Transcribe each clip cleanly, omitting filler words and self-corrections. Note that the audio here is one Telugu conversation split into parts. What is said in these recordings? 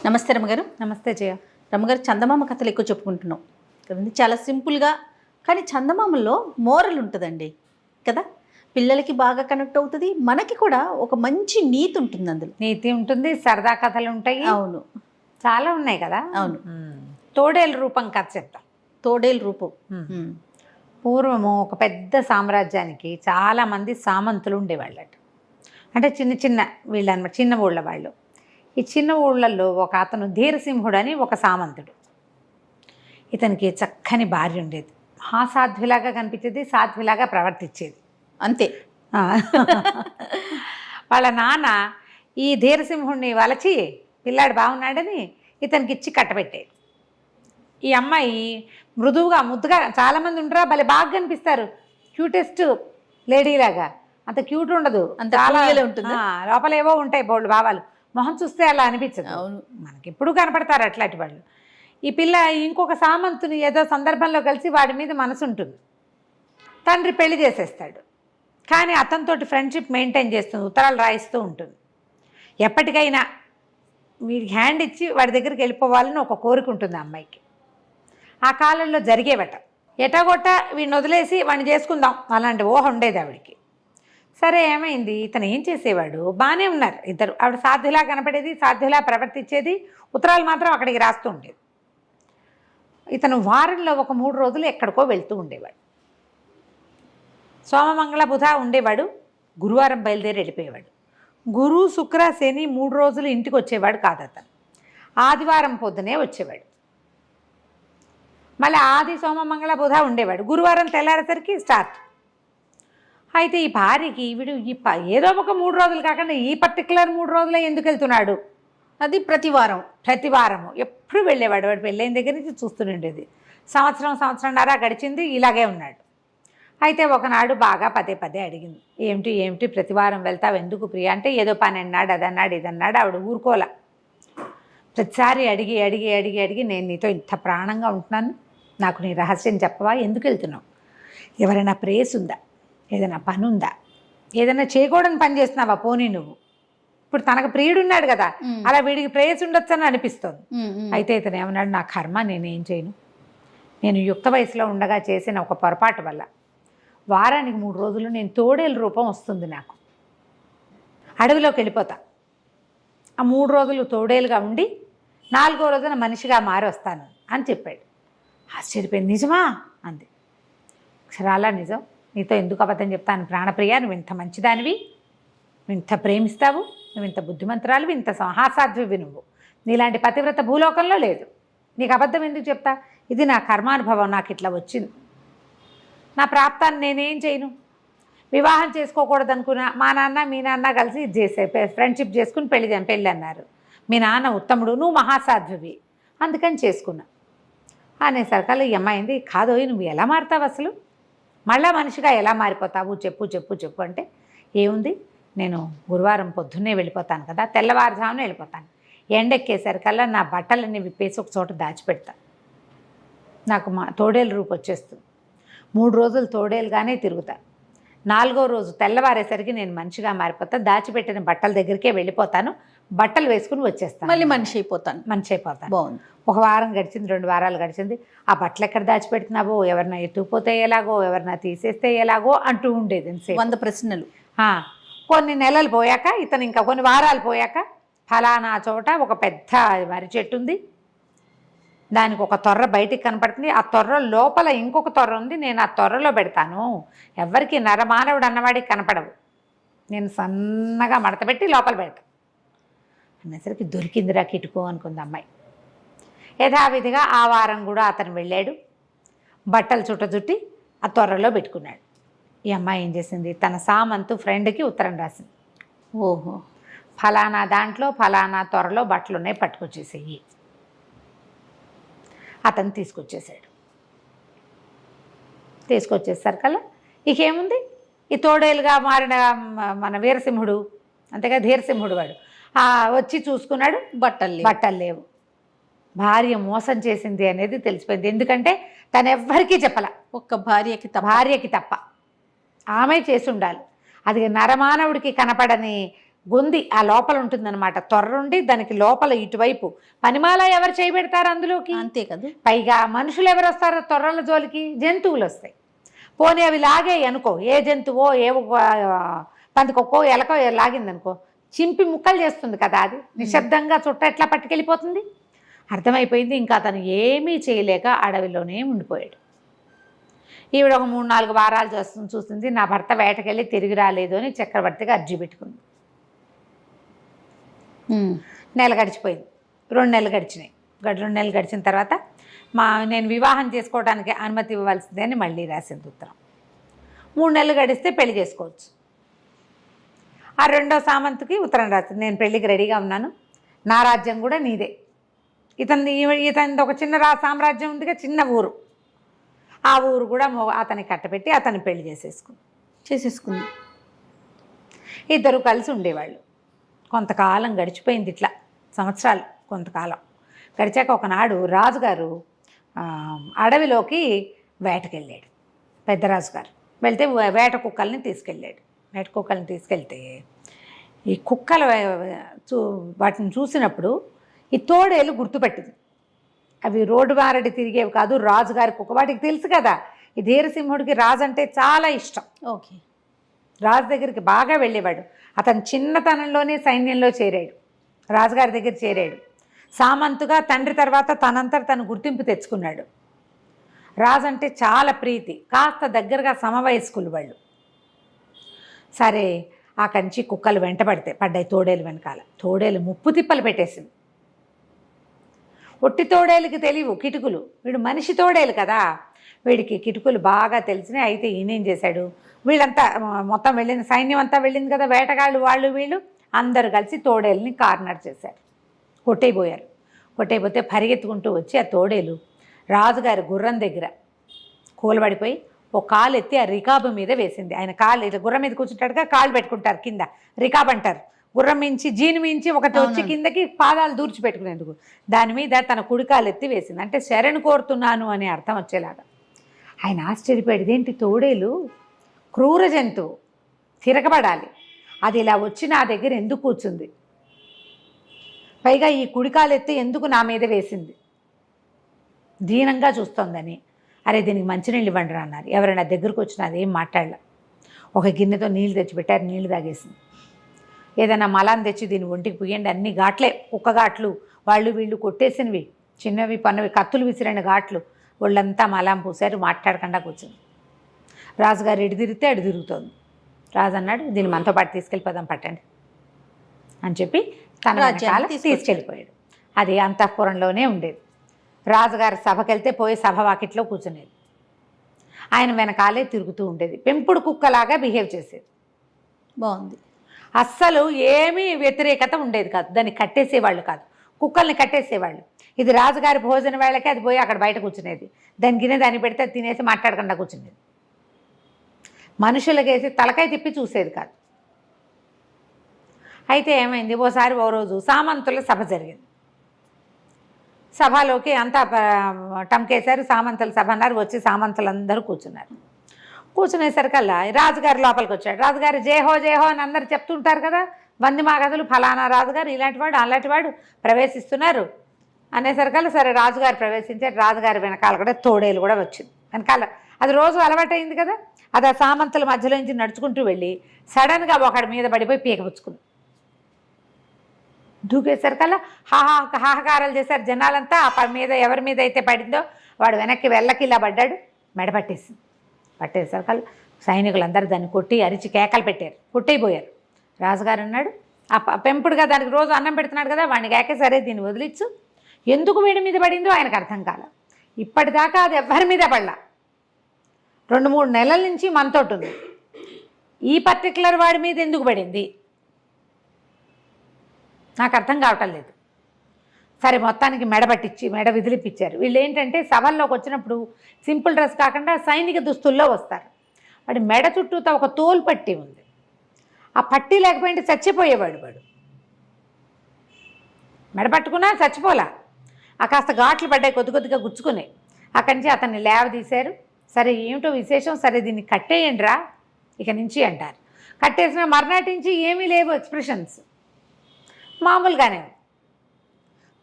నమస్తే రమ్మగారు. నమస్తే జయ. రమ్మగారు, చందమామ కథలు ఎక్కువ చెప్పుకుంటున్నాం కదండి. చాలా సింపుల్గా, కానీ చందమామలో మోరల్ ఉంటుందండి కదా. పిల్లలకి బాగా కనెక్ట్ అవుతుంది, మనకి కూడా ఒక మంచి నీతి ఉంటుంది అందులో. నీతి ఉంటుంది, సరదా కథలు ఉంటాయి. అవును, చాలా ఉన్నాయి కదా. అవును. తోడేలు రూపం కథ చెప్తాం. తోడేలు రూపం. పూర్వము ఒక పెద్ద సామ్రాజ్యానికి చాలామంది సామంతులు ఉండేవాళ్ళట. అంటే చిన్న చిన్న వీళ్ళు అనమాట, చిన్న ఊళ్ళ వాళ్ళు. ఈ చిన్న ఊళ్ళల్లో ఒక అతను ధీరసింహుడు అని ఒక సామంతుడు. ఇతనికి చక్కని భార్య ఉండేది. మహాసాధ్విలాగా కనిపించేది, సాధ్విలాగా ప్రవర్తించేది అంతే. వాళ్ళ నాన్న ఈ ధీరసింహుడిని వలచి పిల్లాడు బాగున్నాడని ఇతనికి ఇచ్చి కట్టబెట్టేది. ఈ అమ్మాయి మృదువుగా ముద్దుగా, చాలామంది ఉండరా భలే బాగా కనిపిస్తారు, క్యూటెస్ట్ లేడీలాగా. అంత క్యూట్ ఉండదు, అంత చాలా ఉంటుంది. లోపలేవో ఉంటాయి బోళ్ళు భావాలు. మొహం చూస్తే అలా అనిపించదు. అవును, మనకి ఎప్పుడు కనపడతారు అట్లాంటి వాళ్ళు. ఈ పిల్ల ఇంకొక సామంతుని ఏదో సందర్భంలో కలిసి వాడి మీద మనసు ఉంటుంది. తండ్రి పెళ్లి చేసేస్తాడు, కానీ అతనితోటి ఫ్రెండ్షిప్ మెయింటైన్ చేస్తుంది, ఉత్తరాలు రాయిస్తూ ఉంటుంది. ఎప్పటికైనా వీడికి హ్యాండ్ ఇచ్చి వాడి దగ్గరికి వెళ్ళిపోవాలని ఒక కోరిక ఉంటుంది ఆ అమ్మాయికి. ఆ కాలంలో జరిగేవట. ఎటాగొట్ట వీడిని వదిలేసి వాడిని చేసుకుందాం అలాంటి ఊహ ఉండేది ఆవిడికి. సరే, ఏమైంది, ఇతను ఏం చేసేవాడు, బాగానే ఉన్నారు ఇద్దరు. ఆవిడ సాధ్యులా కనపడేది, సాధ్యులా ప్రవర్తించేది, ఉత్తరాలు మాత్రం అక్కడికి రాస్తూ ఉండేది. ఇతను వారంలో ఒక 3 రోజులు ఎక్కడికో వెళ్తూ ఉండేవాడు. సోమమంగళ బుధ ఉండేవాడు, గురువారం బయలుదేరి వెళ్ళిపోయేవాడు. గురు శుక్ర శని 3 రోజులు ఇంటికి వచ్చేవాడు కాదు అతను. ఆదివారం పొద్దునే వచ్చేవాడు. మళ్ళీ ఆది సోమమంగళ బుధ ఉండేవాడు. గురువారం తెల్లారేసరికి స్టార్ట్. అయితే ఈ భార్యకి వీడు ఏదో ఒక 3 రోజులు కాకుండా ఈ పర్టికులర్ 3 రోజులే ఎందుకు వెళ్తున్నాడు, అది ప్రతి వారము ఎప్పుడు వెళ్ళేవాడు. వాడు పెళ్ళైన దగ్గర నుంచి చూస్తుండేది. సంవత్సరంన్నర గడిచింది, ఇలాగే ఉన్నాడు. అయితే ఒకనాడు బాగా పదే పదే అడిగింది, ఏమిటి ప్రతి వారం వెళ్తావు ఎందుకు ప్రియ అంటే, ఏదో పని అన్నాడు, అదన్నాడు, ఇదన్నాడు. ఆవిడ ఊరుకోలే. ప్రతిసారి అడిగి నేను నీతో ఇంత ప్రాణంగా ఉంటున్నాను, నాకు నీ రహస్యం చెప్పవా, ఎందుకు వెళ్తున్నావు, ఎవరైనా ప్రేయస్ ఉందా, ఏదైనా పని ఉందా, ఏదైనా చేయకూడని పని చేస్తున్నావా పోనీ నువ్వు. ఇప్పుడు తనకు ప్రియుడున్నాడు కదా, అలా వీడికి ప్రేయస్ ఉండొచ్చని అనిపిస్తుంది. అయితే ఇతను ఏమన్నాడు, నా కర్మ, నేనేం చేయను, నేను యుక్త వయసులో ఉండగా చేసిన ఒక పొరపాటు వల్ల వారానికి 3 రోజులు నేను తోడేలు రూపం వస్తుంది నాకు, అడవిలోకి వెళ్ళిపోతా. ఆ 3 రోజులు తోడేలుగా ఉండి 4వ రోజున మనిషిగా మారి వస్తాను అని చెప్పాడు. ఆశ్చర్యపోయింది. నిజమా అంది. అక్షరాలా నిజం, నీతో ఎందుకు అబద్ధం చెప్తాను ప్రాణప్రియ, నువ్వు ఇంత మంచిదానివి, నువ్వు ఇంత ప్రేమిస్తావు, నువ్వు ఇంత బుద్ధిమంతురాలు, ఇంత మహాసాధ్వివి, నువ్వు నీలాంటి పతివ్రత భూలోకంలో లేదు, నీకు అబద్ధం ఎందుకు చెప్తా, ఇది నా కర్మానుభవం, నాకు ఇట్లా వచ్చింది, నా ప్రాప్తాన్ని నేనేం చేయను. వివాహం చేసుకోకూడదు అనుకున్నా, మా నాన్న మీ నాన్న కలిసి ఇది చేసే ఫ్రెండ్షిప్ చేసుకుని పెళ్ళి అన్నారు. మీ నాన్న ఉత్తముడు, నువ్వు మహాసాధ్వివి, అందుకని చేసుకున్నా అనేసరికల్లా ఈ అమ్మాయింది, కాదోయ్ నువ్వు ఎలా మారుతావు అసలు, మళ్ళా మనిషిగా ఎలా మారిపోతావు, చెప్పు అంటే, ఏముంది, నేను గురువారం పొద్దున్నే వెళ్ళిపోతాను కదా, తెల్లవారుజామున వెళ్ళిపోతాను, ఎండెక్కేసరికల్లా నా బట్టలన్నీ విప్పేసి ఒక చోట దాచిపెడతా, నాకు తోడేలు రూపు వచ్చేస్తుంది, 3 రోజులు తోడేలుగానే తిరుగుతా, 4వ రోజు తెల్లవారేసరికి నేను మనిషిగా మారిపోతా, దాచిపెట్టిన బట్టల దగ్గరికే వెళ్ళిపోతాను, బట్టలు వేసుకుని వచ్చేస్తాను, మళ్ళీ మనిషి అయిపోతాను. బాగుంది. 1 వారం గడిచింది, 2 వారాలు గడిచింది. ఆ బట్టలు ఎక్కడ దాచిపెడుతున్నావో, ఎవరినా ఎత్తుకుపోతే ఎలాగో, ఎవరినా తీసేస్తే ఎలాగో అంటూ ఉండేది. 100 ప్రశ్నలు. కొన్ని నెలలు పోయాక, ఇతను ఇంకా కొన్ని వారాలు పోయాక, ఫలానా చోట ఒక పెద్ద మర్రి చెట్టు ఉంది, దానికి ఒక తొర్ర బయటికి కనపడుతుంది, ఆ తొర్ర లోపల ఇంకొక తొర్ర ఉంది, నేను ఆ తొర్రలో పెడతాను, ఎవరికి నరమానవుడు అన్నవాడికి కనపడవు, నేను సన్నగా మడతపెట్టి లోపల పెడతాను అనేసరికి దొరికిందిరా కిటుకో అనుకుంది అమ్మాయి. యథావిధిగా ఆ వారం కూడా అతను వెళ్ళాడు, బట్టలు చుట్టి ఆ తొర్రలో పెట్టుకున్నాడు. ఈ అమ్మాయి ఏం చేసింది, తన సామంతు ఫ్రెండ్కి ఉత్తరం రాసింది, ఓహో ఫలానా దాంట్లో ఫలానా తొర్రలో బట్టలు ఉన్నాయి, పట్టుకొచ్చేసేయి. అతను తీసుకొచ్చేసరికల్లా ఇకేముంది, ఈ తోడేలుగా మారిన మన వీరసింహుడు, అంతేగా ధీరసింహుడు వాడు వచ్చి చూసుకున్నాడు, బట్టలు లేవు. భార్య మోసం చేసింది అనేది తెలిసిపోయింది. ఎందుకంటే తను ఎవ్వరికీ చెప్పల, ఒక్క భార్యకి తప్ప ఆమె చేసి ఉండాలి. అది నరమానవుడికి కనపడని గొంది ఆ లోపల ఉంటుందన్నమాట, తొర్రుండి దానికి లోపల ఇటువైపు పనిమాల ఎవరు చేయబెడతారు అందులోకి? అంతే కదా. పైగా మనుషులు ఎవరు వస్తారు తొర్రల జోలికి? జంతువులు వస్తాయి. పోనీ అవి లాగాయి అనుకో, ఏ జంతువో ఏ పందికొక్కో ఎలకో లాగిందనుకో, చింపి ముక్కలు చేస్తుంది కదా, అది నిశ్శబ్దంగా చుట్ట ఎట్లా పట్టుకెళ్ళిపోతుంది? అర్థమైపోయింది. ఇంకా అతను ఏమీ చేయలేక అడవిలోనే ఉండిపోయాడు. ఈవిడ ఒక 3-4 వారాలు చూస్తుంది. నా భర్త వేటకెళ్ళి తిరిగి రాలేదు అని చక్రవర్తికి అర్జీ పెట్టుకుంది. నెల గడిచిపోయింది, 2 నెలలు గడిచినాయి. 2 నెలలు గడిచిన తర్వాత నేను వివాహం చేసుకోవడానికి అనుమతి ఇవ్వవలసిందే అని మళ్ళీ రాసింది ఉత్తరం. 3 నెలలు గడిస్తే పెళ్లి చేసుకోవచ్చు. ఆ 2వ సామంతుకి ఉత్తరం రాసింది, నేను పెళ్ళికి రెడీగా ఉన్నాను, నా రాజ్యం కూడా నీదే. ఇతనిది ఒక చిన్న సామ్రాజ్యం ఉందిగా, చిన్న ఊరు. ఆ ఊరు కూడా అతనికి కట్టబెట్టి అతన్ని పెళ్లి చేసేసుకుంది. ఇద్దరు కలిసి ఉండేవాళ్ళు. కొంతకాలం గడిచిపోయింది, ఇట్లా సంవత్సరాలు కొంతకాలం గడిచాక ఒకనాడు రాజుగారు అడవిలోకి వేటకెళ్ళాడు. పెద్ద రాజుగారు వెళ్తే వేట కుక్కల్ని తీసుకెళ్తే ఈ కుక్కలు వాటిని చూసినప్పుడు ఈ తోడేలు గుర్తుపెట్టింది. అవి రోడ్డు మారడి తిరిగేవి కాదు, రాజుగారి కుక్క. వాటికి తెలుసు కదా, ఈ ధీరసింహుడికి రాజు అంటే చాలా ఇష్టం. ఓకే. రాజు దగ్గరికి బాగా వెళ్ళేవాడు. అతను చిన్నతనంలోనే సైన్యంలో చేరాడు, రాజుగారి దగ్గర చేరాడు. సామంతుగా తండ్రి తర్వాత తనంతట తను గుర్తింపు తెచ్చుకున్నాడు. రాజు అంటే చాలా ప్రీతి, కాస్త దగ్గరగా సమవయస్కులు వాళ్ళు. సరే, ఆ కంచి కుక్కలు పడ్డాయి తోడేలు వెనకాల. తోడేలు ముప్పు తిప్పలు పెట్టేసింది. ఒట్టి తోడేలుకి తెలియవు కిటుకులు, వీడు మనిషి తోడేలు కదా, వీడికి కిటుకులు బాగా తెలిసినాయి. అయితే ఈయనేం చేశాడు, వీళ్ళంతా మొత్తం వెళ్ళిన సైన్యం అంతా వెళ్ళింది కదా, వేటగాళ్ళు వాళ్ళు వీళ్ళు అందరూ కలిసి తోడేలుని కార్నర్ చేశారు, కొట్టేయబోతే పరిగెత్తుకుంటూ వచ్చి ఆ తోడేలు రాజుగారి గుర్రం దగ్గర కూలబడిపోయి ఓ కాలు ఎత్తి ఆ రికాబు మీద వేసింది. ఆయన కాలు ఇట్లా గుర్రం మీద కూర్చుంటాడుగా, కాళ్ళు పెట్టుకుంటారు కింద, రికాబ్ అంటారు. గుర్రం మించి జీను మించి ఒకటి వచ్చి కిందకి పాదాలు దూర్చి పెట్టుకునేందుకు దాని మీద తన కుడికాలు ఎత్తి వేసింది. అంటే శరణు కోరుతున్నాను అనే అర్థం వచ్చేలాగా. ఆయన ఆశ్చర్యపోయాడు, ఇదేంటి తోడేలు క్రూర జంతువు, తిరగబడాలి, అది ఇలా వచ్చి నా దగ్గర ఎందుకు కూర్చుంది, పైగా ఈ కుడికాలు ఎత్తి ఎందుకు నా మీద వేసింది, దీనంగా చూస్తోందని. అరే దీనికి మంచినీళ్ళు ఇవ్వండి రా అన్నారు. ఎవరైనా దగ్గరకు వచ్చినా అదేం మాట్లాడలే. ఒక గిన్నెతో నీళ్ళు తెచ్చిపెట్టారు, నీళ్లు తాగేసింది. ఏదైనా మలాన్ని తెచ్చి దీని ఒంటికి పుయ్యండి, అన్ని ఘాట్లే, కుక్క ఘాట్లు, వాళ్ళు వీళ్ళు కొట్టేసినవి, చిన్నవి పన్నవి, కత్తులు విసిరిన ఘాట్లు, వాళ్ళంతా మలాం పూసారు, మాట్లాడకుండా కూర్చుంది. రాజుగారు ఎటు తిరిగితే అటు తిరుగుతోంది. రాజు అన్నాడు, దీన్ని మనతో పాటు తీసుకెళ్ళిపోదాం పట్టండి అని చెప్పి తన రాజ్యాన్ని తీసుకెళ్ళిపోయాడు. అది అంతఃపురంలోనే ఉండేది. రాజుగారి సభకి వెళ్తే పోయి సభ వాకిట్లో కూర్చునేది. ఆయన వెనకాలే తిరుగుతూ ఉండేది, పెంపుడు కుక్కలాగా బిహేవ్ చేసేది. బాగుంది. అస్సలు ఏమీ వ్యతిరేకత ఉండేది కాదు, దాన్ని కట్టేసేవాళ్ళు కాదు, కుక్కల్ని కట్టేసేవాళ్ళు. ఇది రాజుగారి భోజన వేళకి అది పోయి అక్కడ బయట కూర్చునేది, దాని గిన్నె దాన్ని పెడితే తినేసి మాట్లాడకుండా కూర్చునేది. మనుషులకేసి తలకాయ తిప్పి చూసేది కాదు. అయితే ఏమైంది, ఓ రోజు సామంతుల సభ జరిగింది. సభలోకి అంతా టంకేశారు, సామంతుల సభ అన్నారు. వచ్చి సామంతులందరూ కూర్చునేసరికల్లా రాజుగారి లోపలికి వచ్చాడు. రాజుగారు జయహో జయహో అని అందరు చెప్తుంటారు కదా, వంది మాగదులు, ఫలానా రాజుగారు ఇలాంటివాడు అలాంటివాడు ప్రవేశిస్తున్నారు అనేసరికల్లా సరే రాజుగారు ప్రవేశించారు. రాజుగారి వెనకాల కూడా తోడేలు కూడా వచ్చింది వెనకాల. అది రోజు అలవాటైంది కదా, అది ఆ సామంతుల మధ్యలో నుంచి నడుచుకుంటూ వెళ్ళి సడన్గా ఒకడి మీద పడిపోయి పీకపుచ్చుకుంది. దూకేసరికల్లా హాహాకారాలు చేశారు జనాలంతా. ఆ మీద ఎవరి మీద అయితే పడిందో వాడు వెనక్కి వెళ్ళకి ఇలా పడ్డాడు, మెడ పట్టేసరికల్లా సైనికులందరూ దాన్ని కొట్టి అరిచి కేకలు పెట్టారు, కొట్టయిపోయారు. రాజుగారు అన్నాడు, ఆ పెంపుడుగా దానికి రోజు అన్నం పెడుతున్నాడు కదా, వాడిని కేకే సరే దీన్ని వదిలిచ్చు, ఎందుకు వీడి మీద పడిందో ఆయనకు అర్థం కాల. ఇప్పటిదాకా అది ఎవరి మీద పడలా, 2-3 నెలల నుంచి మనతోటి ఉంది, ఈ పర్టికులర్ వాడి మీద ఎందుకు పడింది నాకు అర్థం కావటం లేదు. సరే మొత్తానికి మెడ విదిలిపించారు. వీళ్ళు ఏంటంటే సభల్లోకి వచ్చినప్పుడు సింపుల్ డ్రెస్ కాకుండా సైనిక దుస్తుల్లో వస్తారు. వాడి మెడ చుట్టూతో ఒక తోలు పట్టి ఉంది, ఆ పట్టి లేకపోయింటే చచ్చిపోయేవాడు. వాడు మెడ పట్టుకున్నా చచ్చిపోలా, ఆ కాస్త ఘాట్లు పడ్డాయి, కొద్దిగా గుచ్చుకున్నాయి. అక్కడి నుంచి అతన్ని లేవదీశారు. సరే ఏమిటో విశేషం, సరే దీన్ని కట్టేయండి రా ఇక నుంచి అంటారు. కట్టేసిన మర్నాటి నుంచి ఏమీ లేవు ఎక్స్ప్రెషన్స్, మామూలుగానే.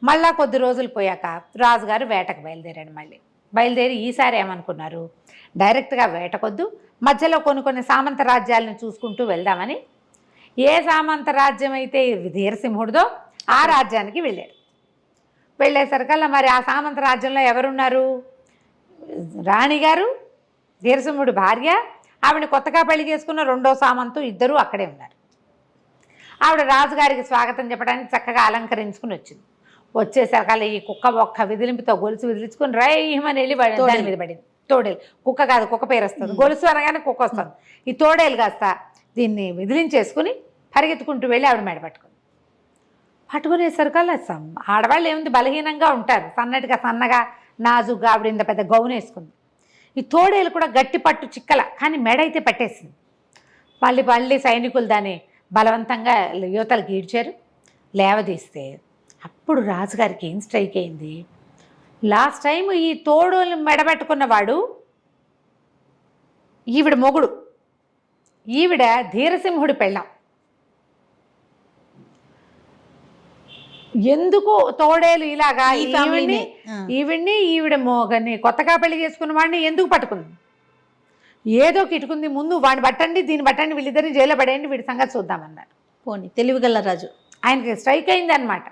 మళ్ళా కొద్ది రోజులు పోయాక రాజుగారు వేటకు బయలుదేరాడు. బయలుదేరి ఈసారి ఏమనుకున్నారు, డైరెక్ట్గా వేటకొద్దు, మధ్యలో కొన్ని సామంత రాజ్యాలను చూసుకుంటూ వెళ్దామని, ఏ సామంత రాజ్యం అయితే ధీరసింహుడిదో ఆ రాజ్యానికి వెళ్ళాడు. వెళ్ళేసరికల్లా మరి ఆ సామంత రాజ్యంలో ఎవరున్నారు, రాణిగారు, ధీరసింహుడి భార్య, ఆవిడ కొత్తగా పెళ్లి చేసుకున్న రెండో సామంతు, ఇద్దరూ అక్కడే ఉన్నారు. ఆవిడ రాజుగారికి స్వాగతం చెప్పడానికి చక్కగా అలంకరించుకుని వచ్చింది. వచ్చేసరికల్లా ఈ కుక్క ఒక్క విదిలింపుతో గొలుసు విదిలించుకుని రైమని వెళ్ళి దాని మీద పడింది. తోడేలు, కుక్క కాదు, కుక్క పేరు వస్తుంది, గొలుసు అనగానే కుక్క వస్తుంది. ఈ తోడేలు కాస్త దీన్ని విదిలించేసుకుని పరిగెత్తుకుంటూ వెళ్ళి ఆవిడ మెడ పట్టుకునేసరికల్లా ఆడవాళ్ళు ఏముంది, బలహీనంగా ఉంటారు, సన్నగా నాజుగా. ఆవిడ ఇంత పెద్ద గౌను వేసుకుంది. ఈ తోడేలు కూడా గట్టి పట్టు చిక్కల, కానీ మెడ అయితే పట్టేసింది. మళ్ళీ సైనికులు దాన్ని బలవంతంగా యువతలకు ఈడ్చారు. లేవదీస్తే అప్పుడు రాజుగారికి ఏం స్ట్రైక్ అయింది, లాస్ట్ టైం ఈ తోడేలు మెడబెట్టుకున్నవాడు ఈవిడ మొగుడు, ఈవిడ ధీరసింహుడి పెళ్ళాం. ఎందుకు తోడేలు ఇలాగా ఈవిడ్ని ఈవిడ మోగని కొత్తగా పెళ్లి చేసుకున్న వాడిని ఎందుకు పట్టుకుంది, ఏదో కిటుకుంది, ముందు వాడిని పట్టండి, దీన్ని పట్టండి, వీళ్ళిద్దరిని జైల్లో పడేయండి, వీడి సంగతి చూద్దామన్నారు. పోనీ తెలివిగల రాజు, ఆయనకి స్ట్రైక్ అయింది అనమాట.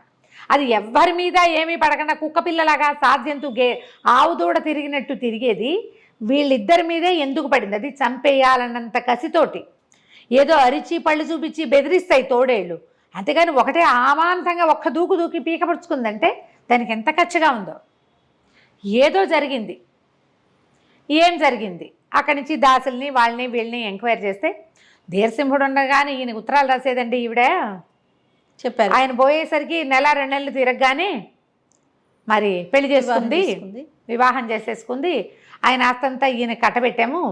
అది ఎవ్వరి మీద ఏమీ పడకుండా కుక్క పిల్లలాగా సాధ్యంతో ఆవు దూడ తిరిగినట్టు తిరిగేది వీళ్ళిద్దరి మీదే ఎందుకు పడింది, అది చంపేయాలన్నంత కసితోటి. ఏదో అరిచి పళ్ళు చూపించి బెదిరిస్తాయి తోడేళ్ళు, అంతేగాని ఒకటే ఆమాంతంగా ఒక్క దూకి పీకపరుచుకుందంటే దానికి ఎంత ఖర్చుగా ఉందో. ఏదో జరిగింది. ఏం జరిగింది, అక్కడి నుంచి దాసుల్ని వాళ్ళని వీళ్ళని ఎంక్వైరీ చేస్తే ధీరసింహుడు ఉండగానే ఈయన ఉత్తరాలు రాసేదండి ఈవిడ చెప్పారు. ఆయన పోయేసరికి 1-2 నెలలు తిరగగానే మరి పెళ్లి చేసుకుంది, వివాహం చేసేసుకుంది. ఆయన ఆస్తంతా ఈయన కట్టబెట్టాము,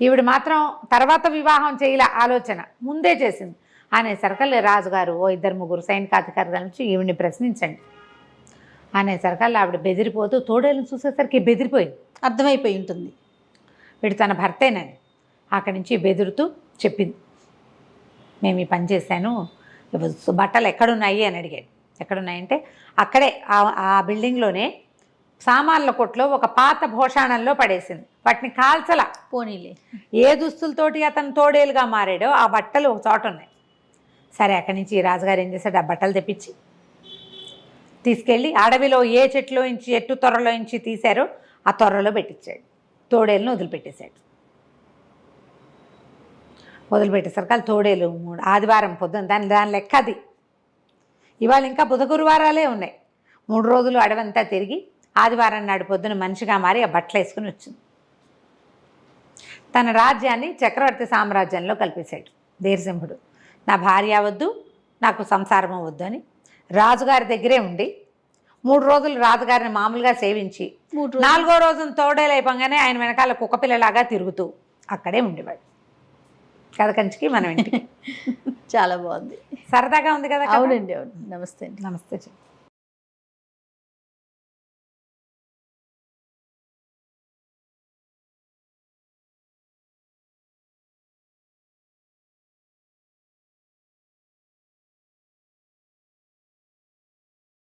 ఈవిడ మాత్రం తర్వాత వివాహం చేయలే, ఆలోచన ముందే చేసింది అనేసరికల్లా రాజుగారు 2-3 సైనికాధికారుల నుంచి ఈవిడిని ప్రశ్నించండి అనేసరికల్లా ఆవిడ బెదిరిపోతూ తోడేళ్ళని చూసేసరికి బెదిరిపోయింది, అర్థమైపోయి ఉంటుంది వీడు తన భర్తేనని. అక్కడి నుంచి బెదురుతూ చెప్పింది, మేము ఈ పని చేశాను, బట్టలు ఎక్కడున్నాయి అని అడిగాడు. ఎక్కడున్నాయంటే అక్కడే ఆ బిల్డింగ్లోనే సామాన్ల కొట్లో ఒక పాత భోషాణంలో పడేసింది. వాటిని కాల్చలా. పోనీలే, ఏ దుస్తులతోటి అతను తోడేలుగా మారాడో ఆ బట్టలు ఒక చోట ఉన్నాయి. సరే, అక్కడి నుంచి రాజుగారు ఏం చేశాడు, ఆ బట్టలు తెప్పించి తీసుకెళ్ళి అడవిలో ఏ చెట్లో నుంచి చెట్టు తొర్రలో నుంచి తీశారో ఆ తొర్రలో పెట్టించాడు. తోడేలును వదిలిపెట్టేశాడు. వదిలిపెట్టేసరికి అది తోడేలు ఆదివారం పొద్దున్న దాని లెక్క అది. ఇవాళ ఇంకా బుధ గురువారాలే ఉన్నాయి. 3 రోజులు అడవంతా తిరిగి ఆదివారం నాడు పొద్దున మనిషిగా మారి ఆ బట్టలు వేసుకుని వచ్చింది. తన రాజ్యాన్ని చక్రవర్తి సామ్రాజ్యంలో కల్పేశాడు ధీరసింహుడు. నా భార్య వద్దు, నాకు సంసారం వద్దు అని రాజుగారి దగ్గరే ఉండి 3 రోజులు రాజుగారిని మామూలుగా సేవించి 4వ రోజున తోడేలు అయిపోగానే ఆయన వెనకాల కుక్కపిల్లలాగా తిరుగుతూ అక్కడే ఉండేవాడు. కథ కంచికి మనం ఇంటికి. చాలా బాగుంది, సరదాగా ఉంది కదా. అవునండి, అవును. నమస్తే. నమస్తే.